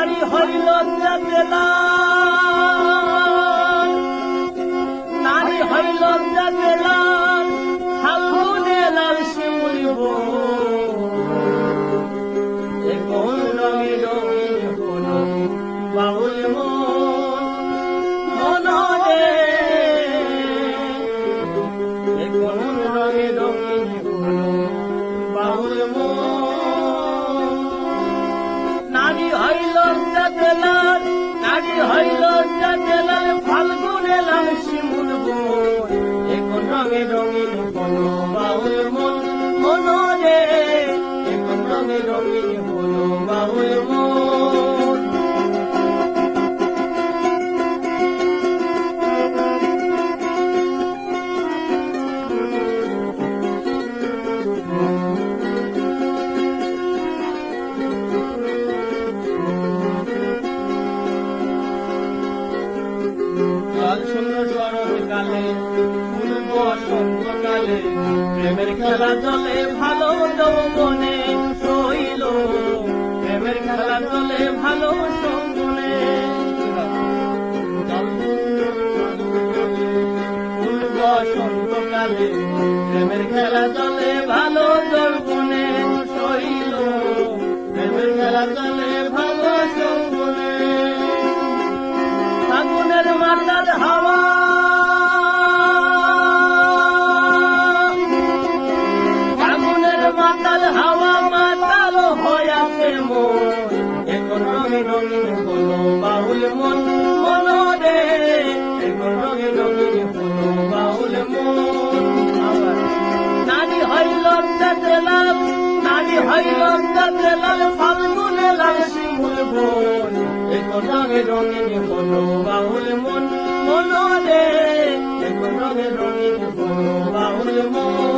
নারী হইল জাগেলাল, নারী হইল জাগেলাল, ফাল্গুনে লাল শিমুল এখন রঙে রঙিন হলো বাউল মন রে, এখন রঙে রঙিন হলো বাউল মন। নারী হইল জাগেলাল, নারী হইল জাগেলাল, ফাল্গুনে লাল শিমুল এখন রঙে রঙিন হলো বাউল মন রে, এখন রঙে রঙিন হলো বাউল মন। শরৎকালে ফুল বসন্তকালে প্রেমের খেলা চলে ভালো যৌবনে শৈল, প্রেমের খেলা চলে ভালো যৌবনে। ফুল বসন্তকালে প্রেমের খেলা চলে ভালো যৌবনে শৈল, প্রেমের খেলা চলে ভালো যৌবনে। ফাগুনের মাতাল হাওয়া, ফাগুনের মাতাল হাওয়া মাতাল হইয়াছে মন, এখন রঙে রঙিন হলো বাউল মন রে, এখন রঙে রঙিন হলো বাউল মন। নারী হইল জাগেলাল, নারী হইল জাগেলাল, ফাল্গুনে লাল শিমুল বন এখন রঙে রঙিন হলো বাউল মন রে, এখন রঙে রঙিন হলো বাউল মন।